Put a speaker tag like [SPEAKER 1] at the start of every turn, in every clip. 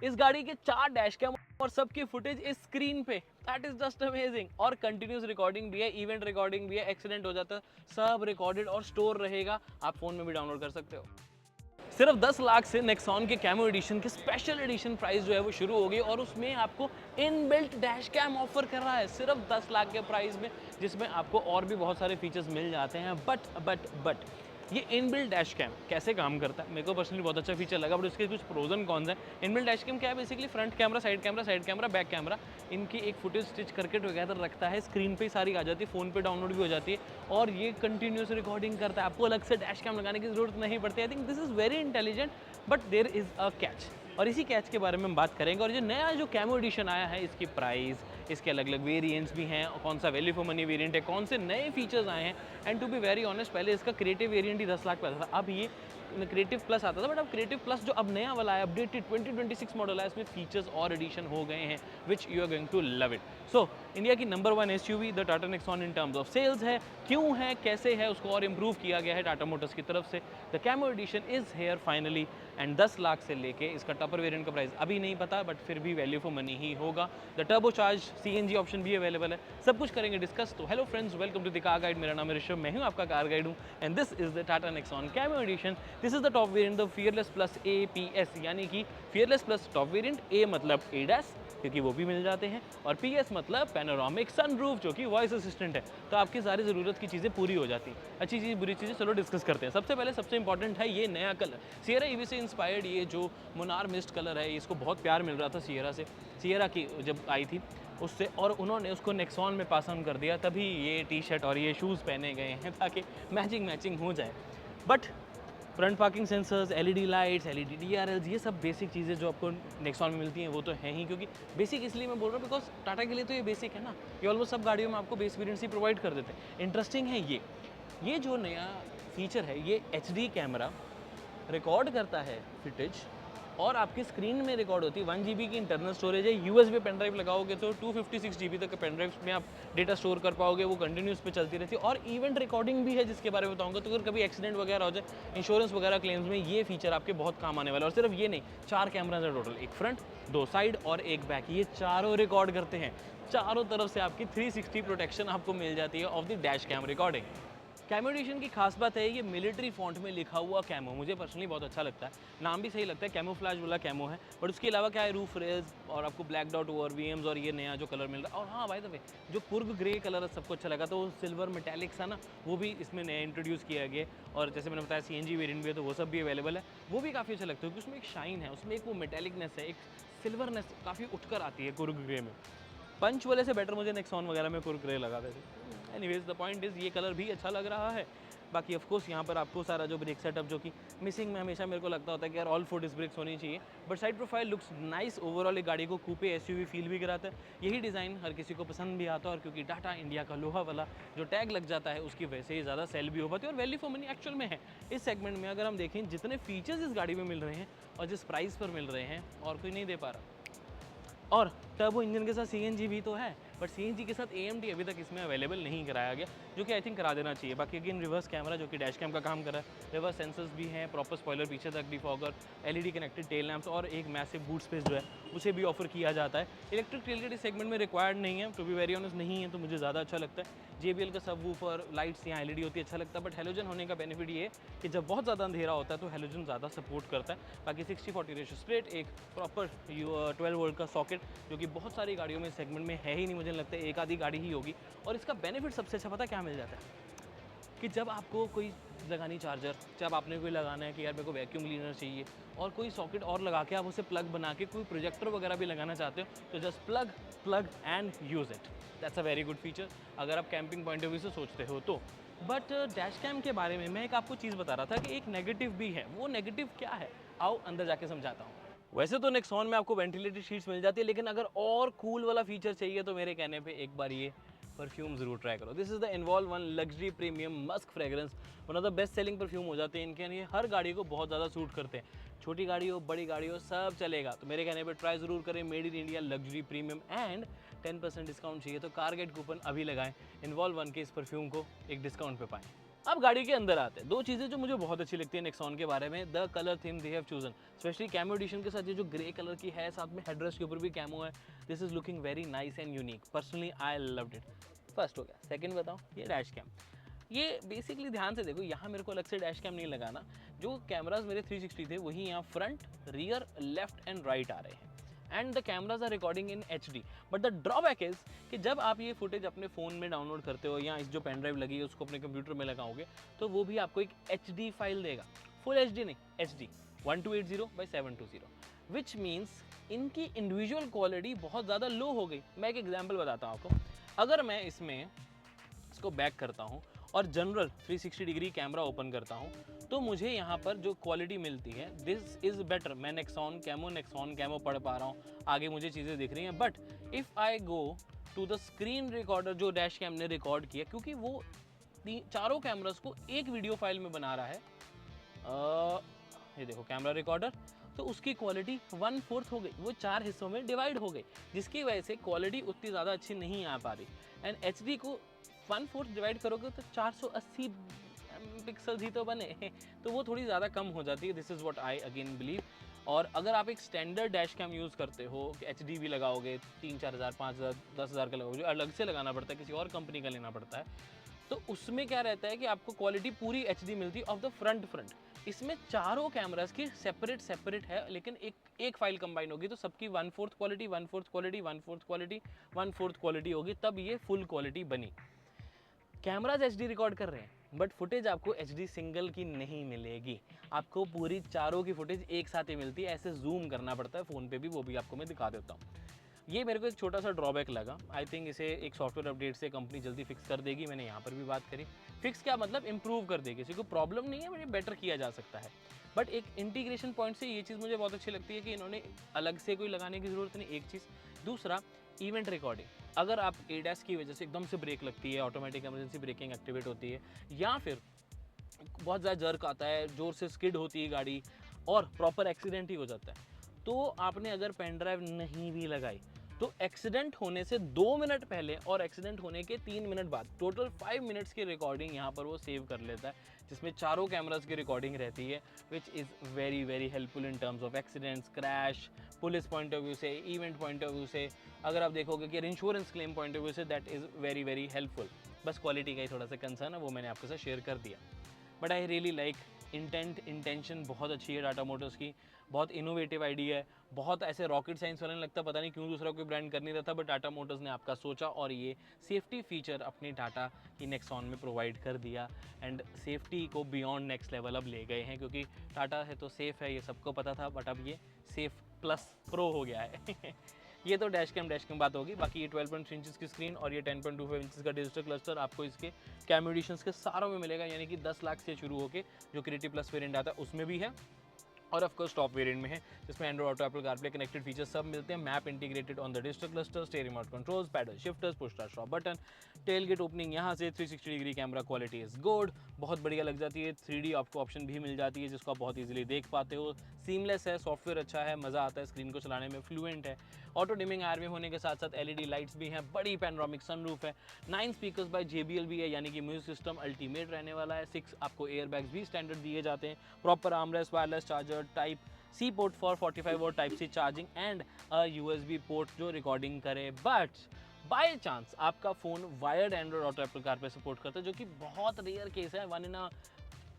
[SPEAKER 1] इस गाड़ी के 4 डैश कैम और सबकी फुटेज इस स्क्रीन पे, दैट इज जस्ट अमेजिंग। और कंटिन्यूस रिकॉर्डिंग भी है, इवेंट रिकॉर्डिंग भी है, एक्सीडेंट हो जाता है सब रिकॉर्डेड और स्टोर रहेगा, आप फोन में भी डाउनलोड कर सकते हो। सिर्फ 10 लाख से नेक्सॉन के कैमो एडिशन के स्पेशल एडिशन प्राइस जो है वो शुरू हो गई और उसमें आपको इनबिल्ट डैश कैम ऑफर कर रहा है सिर्फ 10 लाख के प्राइस में, जिसमें आपको और भी बहुत सारे फीचर्स मिल जाते हैं। बट ये इनबिल्ट डैश कैम कैसे काम करता है, मेरे को पर्सनली बहुत अच्छा फीचर लगा, बट उसके कुछ प्रोज एंड कॉन्स हैं। इनबिल्ट डैश कैम क्या है, basically front camera, side camera, back camera, इनकी एक फुटेज स्टिच करके टुगेदर रखता है, स्क्रीन पे ही सारी आ जाती है, फ़ोन पे डाउनलोड भी हो जाती है और ये कंटिन्यूस रिकॉर्डिंग करता है, आपको अलग से डैश कैम लगाने की जरूरत नहीं पड़ती। I think this is very intelligent, but there is a catch, और इसी कैच के बारे में हम बात करेंगे। और जो नया जो कैमो एडिशन आया है, इसकी प्राइस, इसके अलग अलग वेरिएंट्स भी हैं, कौन सा वैल्यू फॉर मनी वेरिएंट है, कौन से नए फीचर्स आए हैं। And to be very honest, पहले इसका क्रिएटिव वेरिएंट ही 10 लाख पे आता था, अब ये क्रिएटिव प्लस आता था, बट अब क्रिएटिव प्लस जो अब नया वाला है, अपडेटेड 2026 मॉडल है, इसमें फीचर्स और एडिशन हो गए हैं which you are going to love it. So India की number 1 SUV the Tata Nexon in terms of sales है, क्यों है, कैसे है, उसको और इम्प्रूव किया गया है टाटा मोटर्स की तरफ से। The camo edition is here finally, and 10 lakh से लेके इसका टॉपर वेरिएंट का प्राइस अभी नहीं पता, बट फिर भी वैल्यू फॉर मनी ही होगा। The turbo charge CNG option भी अवेलेबल है, सब कुछ करेंगे डिस्कस। तो hello friends, welcome to the car guide. मेरा नाम है ऋषभ, मैं हूं आपका कार गाइड हूं, and this is the Tata Nexon camo edition. This is the top variant, the fearless plus APS, यानी कि फियरलेस प्लस टॉप वेरिएंट। ए मतलब एडास, क्योंकि वो भी मिल जाते हैं, और PS मतलब पैनोरामिक सनरूफ, जो कि वॉइस असिस्टेंट है, तो आपकी सारी ज़रूरत की चीज़ें पूरी हो जाती हैं। अच्छी चीज़, बुरी चीज़ें, चलो डिस्कस करते हैं। सबसे पहले सबसे इंपॉर्टेंट है ये नया कलर, सियरा EV से इंस्पायर्ड ये जो मुनार मिस्ट कलर है, इसको बहुत प्यार मिल रहा था सियरा से, सियरा की जब आई थी उससे, और उन्होंने उसको नेक्सॉन में पास ऑन कर दिया, तभी ये टी-शर्ट और ये शूज़ पहने गए हैं ताकि मैचिंग हो जाए। But front parking sensors, LED lights, LED DRLs, ये सब बेसिक चीज़ें जो आपको नेक्सॉन में मिलती हैं वो तो हैं ही, क्योंकि बेसिक इसलिए मैं बोल रहा हूँ बिकॉज टाटा के लिए तो ये बेसिक है ना, ये ऑलमोस्ट सब गाड़ियों में आपको बेस वेरिएंट्स ही प्रोवाइड कर देते हैं। इंटरेस्टिंग है ये जो नया फीचर है, ये HD कैमरा रिकॉर्ड करता है फुटेज, और आपकी स्क्रीन में रिकॉर्ड होती है। 1 GB की इंटरनल स्टोरेज है, USB पेन ड्राइव लगाओगे तो 256 GB तक के पेन ड्राइव में आप डेटा स्टोर कर पाओगे, वो कंटिन्यूस पे चलती रहती है। और इवेंट रिकॉर्डिंग भी है, जिसके बारे में बताऊंगा, तो अगर कभी एक्सीडेंट वगैरह हो जाए, इंश्योरेंस वगैरह क्लेम्स में ये फीचर आपके बहुत काम आने वाला है। और सिर्फ ये नहीं, 4 कैमराज है टोटल, एक फ्रंट, 2 साइड और एक बैक, ये चारों रिकॉर्ड करते हैं। चारों तरफ से आपकी 360 प्रोटेक्शन आपको मिल जाती है of the dash cam recording. Camo edition की खास बात है ये मिलिट्री फॉन्ट में लिखा हुआ कैमो, मुझे पर्सनली बहुत अच्छा लगता है, नाम भी सही लगता है, कैमोफ्लेज वाला कैमो है। बट उसके अलावा क्या है, रूफ रेज और आपको ब्लैक डॉट ओवर VMs और ये नया जो कलर मिल रहा है। और हाँ, बाय द वे, जो कुर्ग ग्रे कलर सबको अच्छा लगा, तो वो सिल्वर मेटेलिक सा ना, वो भी इसमें नया इंट्रोड्यूस किया गया। और जैसे मैंने बताया CNG वेरिएंट भी है, तो वो सब भी अवेलेबल है, वो भी काफ़ी अच्छा लगता है, क्योंकि उसमें एक शाइन है, उसमें एक वो मेटेलिकनेस है, एक सिल्वरनेस काफ़ी उठकर आती है कुर्ग ग्रे में। पंच वाले से बेटर मुझे नेक्सॉन वगैरह में कुर्ग ग्रे लगा थे। एनीवेज द पॉइंट इज़, ये कलर भी अच्छा लग रहा है। बाकी ऑफ कोर्स यहाँ पर आपको सारा जो ब्रेक सेटअप, जो कि मिसिंग में हमेशा मेरे को लगता होता है कि यार ऑल 4 डिस्क ब्रेक्स होनी चाहिए, but side profile looks nice overall, एक गाड़ी को कूपे SUV फील भी कराता है। यही डिज़ाइन हर किसी को पसंद भी आता है, और क्योंकि टाटा इंडिया का लोहा वाला जो टैग लग जाता है, उसकी वैसे ही ज़्यादा सेल भी हो पाती है, और वैल्यू फॉर मनी एक्चुअल में है। इस सेगमेंट में अगर हम देखें, जितने फीचर्स इस गाड़ी में मिल रहे हैं और जिस प्राइस पर मिल रहे हैं, और कोई नहीं दे पा रहा। और टर्बो इंजन के साथ CNG भी तो है, बट CNG के साथ AMD अभी तक इसमें अवेलेबल नहीं कराया गया, जो कि आई थिंक करा देना चाहिए। बाकी अगेन रिवर्स कैमरा, जो कि डैश कैम का काम कर रहा है, रिवर्स सेंसर्स भी हैं, प्रॉपर स्पॉइलर पीछे तक, defogger, LED connected tail lamps, और एक मैसिव बूट स्पेस जो है उसे भी ऑफर किया जाता है। इलेक्ट्रिक टेलगेट इस सेगमेंट में रिक्वायर्ड नहीं है, टू बी वेरी ऑनेस्ट नहीं है, तो मुझे ज़्यादा अच्छा लगता है। JBL का सबवूफर, लाइट्स यहाँ LED होती है, अच्छा लगता है, बट हेलोजन होने का बेनिफिट ये है कि जब बहुत ज़्यादा अंधेरा होता है तो हेलोजन ज़्यादा सपोर्ट करता है। बाकी 60-40 रेशियो स्प्लिट, एक प्रॉपर 12 वोल्ट का सॉकेट, जो कि बहुत सारी गाड़ियों में सेगमेंट में है ही नहीं, मुझे लगता है एक आधी गाड़ी ही होगी। और इसका बेनिफिट सबसे अच्छा पता क्या मिल जाता है, कि जब आपको कोई लगानी चार्जर, जब आपने कोई लगाना है कि यार मेरे को वैक्यूम क्लीनर चाहिए, और कोई सॉकेट और लगा के आप उसे प्लग बना के कोई प्रोजेक्टर वगैरह भी लगाना चाहते हो, तो just plug and use it. That's a very good feature अगर आप कैंपिंग पॉइंट ऑफ व्यू से सोचते हो तो। बट डैश कैम के बारे में मैं एक आपको चीज़ बता रहा था कि एक नेगेटिव भी है। वो नेगेटिव क्या है, आओ अंदर जाके समझाता हूँ। वैसे तो नेक्सॉन में आपको वेंटिलेटेड शीट्स मिल जाती है, लेकिन अगर और कूल वाला फीचर चाहिए तो मेरे कहने पे एक बार ये परफ्यूम जरूर ट्राई करो। This is the involve one luxury premium Musk fragrance, one of the best selling perfume हो जाते हैं इनके, ये हर गाड़ी को बहुत ज़्यादा सूट करते हैं, छोटी गाड़ी हो बड़ी गाड़ी हो सब चलेगा। तो मेरे कहने पे ट्राई ज़रूर करें, made in India luxury premium, and 10% discount चाहिए तो कार गेट कूपन अभी लगाएं, इन्वॉल्व वन के इस परफ्यूम को एक डिस्काउंट पे पाएं। अब गाड़ी के अंदर आते हैं, दो चीज़ें जो मुझे बहुत अच्छी लगती है नेक्सॉन के बारे में, the colour theme they have chosen, specially camo edition के साथ ये जो ग्रे कलर की है, साथ में हेडरेस्ट के ऊपर भी कैमो है, this is looking very nice and unique, personally I loved it. First हो गया। सेकंड बताओ, ये डैश कैम, ये बेसिकली ध्यान से देखो, यहाँ मेरे को अलग से डैश कैम नहीं लगाना, जो कैमराज मेरे 360 थे वही यहाँ front, rear, left and right आ रहे हैं, and the cameras are recording in HD। But the drawback is कि जब आप ये फुटेज अपने फ़ोन में डाउनलोड करते हो या इस जो पेन ड्राइव लगी है उसको अपने कंप्यूटर में लगाओगे, तो वो भी आपको एक HD फाइल देगा, फुल HD नहीं, HD 1280x720, विच मीन्स इनकी इंडिविजुअल क्वालिटी बहुत ज़्यादा लो हो गई। मैं एक एग्जाम्पल बताता हूँ आपको, अगर मैं इसको बैक करता हूँ और जनरल 360 डिग्री कैमरा ओपन करता हूँ, तो मुझे यहाँ पर जो क्वालिटी मिलती है, दिस इज़ बेटर। मैं नेक्सॉन कैमो पढ़ पा रहा हूँ, आगे मुझे चीज़ें दिख रही हैं। But if I go to the screen recorder जो डैश कैम ने रिकॉर्ड किया, क्योंकि वो चारों कैमरास को एक वीडियो फाइल में बना रहा है, ये देखो कैमरा रिकॉर्डर, तो उसकी क्वालिटी 1/4 हो गई, वो 4 हिस्सों में डिवाइड हो गई, जिसकी वजह से क्वालिटी उतनी ज़्यादा अच्छी नहीं आ पा रही। एंड HD को 1/4 डिवाइड करोगे तो 480 पिक्सल ही तो बने तो वो थोड़ी ज़्यादा कम हो जाती है। This is what I again believe. और अगर आप एक स्टैंडर्ड डैश कैम यूज़ करते हो, HD भी लगाओगे, 3-4 हज़ार, 5 हज़ार, 10 हज़ार का लगाओगे, जो अलग से लगाना पड़ता है, किसी और कंपनी का लेना पड़ता है, तो उसमें क्या रहता है कि आपको क्वालिटी पूरी HD मिलती है ऑफ द फ्रंट। इसमें चारों कैमरास की सेपरेट है, लेकिन एक फाइल कंबाइन होगी तो सबकी 1/4 क्वालिटी, 1/4 क्वालिटी, 1/4 क्वालिटी, 1/4 क्वालिटी होगी, तब ये फुल क्वालिटी बनी। कैमराज HD रिकॉर्ड कर रहे हैं, बट फुटेज आपको HD सिंगल की नहीं मिलेगी, आपको पूरी चारों की फुटेज एक साथ ही मिलती है। ऐसे जूम करना पड़ता है फ़ोन पे भी, वो भी आपको मैं दिखा देता हूँ। ये मेरे को एक छोटा सा ड्रॉबैक लगा। आई थिंक इसे एक सॉफ्टवेयर अपडेट से कंपनी जल्दी फिक्स कर देगी। मैंने यहाँ पर भी बात करी, फिक्स क्या मतलब, इंप्रूव कर देगी। किसी को प्रॉब्लम नहीं है, मुझे बेटर किया जा सकता है। बट एक इंटीग्रेशन पॉइंट से ये चीज़ मुझे बहुत अच्छी लगती है कि इन्होंने अलग से कोई लगाने की ज़रूरत नहीं, एक चीज़। दूसरा, इवेंट रिकॉर्डिंग, अगर आप ADAS की वजह से एकदम से ब्रेक लगती है, ऑटोमेटिक इमरजेंसी ब्रेकिंग एक्टिवेट होती है, या फिर बहुत ज़्यादा जर्क आता है, ज़ोर से स्किड होती है गाड़ी और प्रॉपर एक्सीडेंट ही हो जाता है, तो आपने अगर पेन ड्राइव नहीं भी लगाई, तो एक्सीडेंट होने से 2 मिनट पहले और एक्सीडेंट होने के 3 मिनट बाद टोटल 5 मिनट्स की रिकॉर्डिंग यहाँ पर वो सेव कर लेता है, जिसमें चारों कैमरास की रिकॉर्डिंग रहती है, which is very very helpful in terms of accidents, crash, police point of view से, इवेंट पॉइंट ऑफ व्यू से, अगर आप देखोगे कि insurance claim point of view से, that is very very helpful. बस क्वालिटी का ही थोड़ा सा कंसर्न है, वो मैंने आपके साथ शेयर कर दिया। But I really like intention बहुत अच्छी है टाटा मोटर्स की, बहुत इनोवेटिव आइडिया है, बहुत ऐसे रॉकेट साइंस वाले लगता, पता नहीं क्यों दूसरा कोई ब्रांड कर नहीं रहा था, बट टाटा मोटर्स ने आपका सोचा और ये सेफ्टी फीचर अपनी टाटा की नेक्सॉन में प्रोवाइड कर दिया, एंड सेफ्टी को बियॉन्ड नेक्स्ट लेवल अब ले गए हैं, क्योंकि टाटा है तो सेफ़ है, ये सबको पता था, बट अब ये सेफ प्लस प्रो हो गया है ये तो डैश कैम बात होगी। बाकी ये 12.3 इंचज़ की स्क्रीन और ये 10.25 इंचज़ का डिजिटल क्लस्टर आपको इसके कैम एडिशंस के सारों में मिलेगा, यानी कि 10 लाख से शुरू होकर जो क्रिएटिव प्लस वेरिएंट आता है उसमें भी है, और ऑफ कोर्स टॉप वेरिएंट में है, जिसमें Android auto, Apple CarPlay connected features सब मिलते हैं, map integrated on the digital cluster, steering remote controls, paddle shifters, push start stop button, tail gate opening यहाँ से, 360 degree camera quality is good, बहुत बढ़िया लग जाती है, 3D आपको ऑप्शन भी मिल जाती है जिसको आप बहुत ईजिली देख पाते हो, सीमलेस है, सॉफ्टवेयर अच्छा है, मज़ा आता है स्क्रीन को चलाने में, फ्लुएंट है, ऑटो डिमिंग आर में होने के साथ साथ LED लाइट्स भी हैं, बड़ी पैनोरामिक सनरूफ है, 9 स्पीकर्स बाय JBL भी है, यानी कि म्यूजिक सिस्टम अल्टीमेट रहने वाला है, 6 आपको एयरबैग्स भी स्टैंडर्ड दिए जाते हैं, proper armrest, wireless charger, type C port for 45 volt type C charging and USB port जो रिकॉर्डिंग करे। बट बाय चांस आपका phone wired Android auto Apple CarPlay support करता है, जो कि बहुत रेयर केस है, 1 in a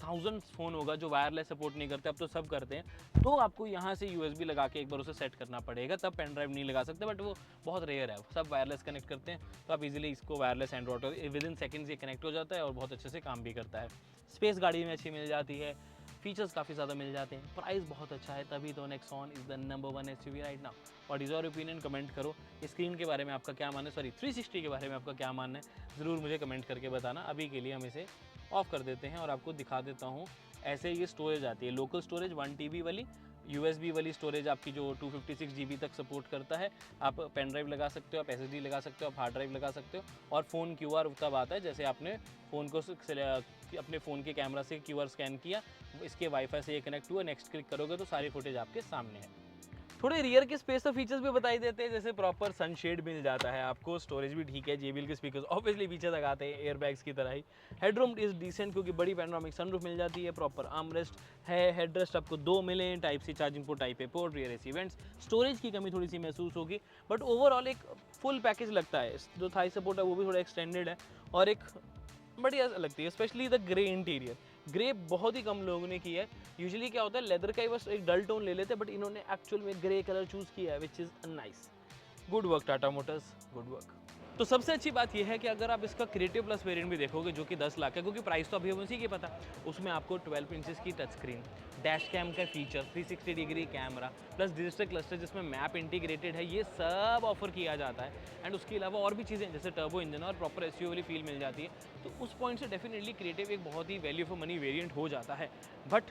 [SPEAKER 1] 1000 फ़ोन होगा जो वायरलेस सपोर्ट नहीं करते, अब तो सब करते हैं, तो आपको यहाँ से USB लगा के एक बार उसे सेट करना पड़ेगा, तब पेन ड्राइव नहीं लगा सकते, बट वो बहुत रेयर है, सब वायरलेस कनेक्ट करते हैं, तो आप इजीली इसको wireless Android auto within seconds ये कनेक्ट हो जाता है और बहुत अच्छे से काम भी करता है। स्पेस गाड़ी में अच्छी मिल जाती है, फीचर्स काफ़ी ज़्यादा मिल जाते हैं, प्राइस बहुत अच्छा है, तभी तो Nexon is the number 1 SUV right now. What is your opinion, comment करो। स्क्रीन के बारे में आपका क्या मानना है, सॉरी 360 के बारे में आपका क्या मानना है, ज़रूर मुझे कमेंट करके बताना। अभी के लिए हम इसे ऑफ कर देते हैं और आपको दिखा देता हूँ। ऐसे ये स्टोरेज आती है, लोकल स्टोरेज 1 TB वाली, USB वाली स्टोरेज आपकी जो 256 GB तक सपोर्ट करता है, आप पेन ड्राइव लगा सकते हो, आप SSD लगा सकते हो, आप हार्ड ड्राइव लगा सकते हो, और फ़ोन QR तब आता है जैसे आपने फ़ोन को अपने फ़ोन के कैमरा से QR स्कैन किया, इसके वाईफाई से ये कनेक्ट हुआ, नेक्स्ट क्लिक करोगे तो सारी फुटेज आपके सामने है। थोड़े रियर के स्पेस और फीचर्स भी बताई देते हैं, जैसे प्रॉपर सनशेड मिल जाता है आपको, स्टोरेज भी ठीक है, JBL के स्पीकर्स ऑब्वियसली पीछे तक आते हैं एयरबैग्स की तरह ही। हेडरूम इज डिसेंट क्योंकि बड़ी पैनोरामिक सनरूफ मिल जाती है, प्रॉपर आर्मरेस्ट है, हेडरेस्ट आपको 2 मिले, type C charging port, type A port, rear AC vents. Storage की कमी थोड़ी सी महसूस होगी, बट ओवरऑल एक फुल पैकेज लगता है। जो थाई सपोर्ट है वो भी थोड़ा एक्सटेंडेड है और एक बढ़िया लगती है, specially the grey interior. Grey बहुत ही कम लोगों ने किया है, यूजुअली क्या होता है लेदर का ही बस एक डल टोन ले लेते हैं, बट इन्होंने एक्चुअल में ग्रे कलर चूज किया है, which is nice. Good work Tata Motors, good work. तो सबसे अच्छी बात यह है कि अगर आप इसका क्रिएटिव प्लस वेरिएंट भी देखोगे जो कि 10 लाख है, क्योंकि प्राइस तो अभी हमें उसी की पता, उसमें आपको 12 इंचेस की टच स्क्रीन, डैश कैम का feature, 360 degree camera plus digital cluster जिसमें मैप इंटीग्रेटेड है, ये सब ऑफर किया जाता है। एंड उसके अलावा और भी चीज़ें जैसे टर्बो इंजन और प्रॉपर SUV वाली फील मिल जाती है, तो उस पॉइंट से डेफिनेटली क्रिएटिव एक बहुत ही वैल्यू फॉर मनी वेरिएंट हो जाता है। बट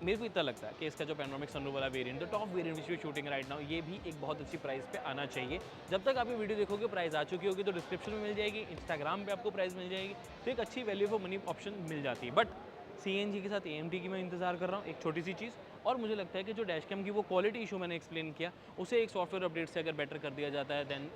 [SPEAKER 1] मेरे को इतना लगता है कि इसका जो पैनोरामिक सनरूफ वाला variant, the top variant which we shooting right now, ये भी एक बहुत अच्छी प्राइस पे आना चाहिए। जब तक आप ये वीडियो देखोगे प्राइस आ चुकी होगी, तो डिस्क्रिप्शन में मिल जाएगी, इंस्टाग्राम पे आपको प्राइस मिल जाएगी, तो एक अच्छी वैल्यू फॉर मनी ऑप्शन मिल जाती है। बट CNG के साथ AMD की मैं इंतजार कर रहा हूँ, एक छोटी सी चीज़। और मुझे लगता है कि जो डैश कैम की वो क्वालिटी इशू मैंने एक्सप्लेन किया, उसे एक सॉफ्टवेयर अपडेट से अगर बेटर कर दिया जाता है, then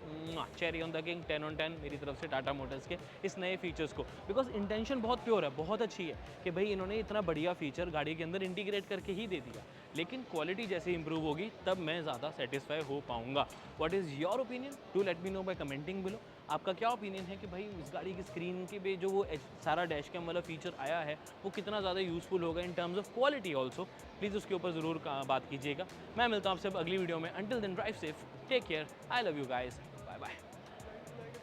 [SPEAKER 1] cherry on the king, 10 on 10 मेरी तरफ से टाटा मोटर्स के इस नए फीचर्स को। बिकॉज इंटेंशन बहुत प्योर है, बहुत अच्छी है कि भाई इन्होंने इतना बढ़िया फीचर गाड़ी के अंदर इंटीग्रेट करके ही दे दिया, लेकिन क्वालिटी जैसे इंप्रूव होगी तब मैं ज़्यादा सेटिस्फाई हो पाऊंगा। What is your opinion? Do let me know by commenting below. आपका क्या ओपिनियन है कि भाई इस गाड़ी की स्क्रीन के पे जो वो सारा डैश कैम वाला फीचर आया है वो कितना ज़्यादा यूज़फुल होगा इन terms of quality also? Please उसके ऊपर ज़रूर बात कीजिएगा। मैं मिलता हूँ आपसे अगली वीडियो में। Until then drive safe, take care, I love you guys.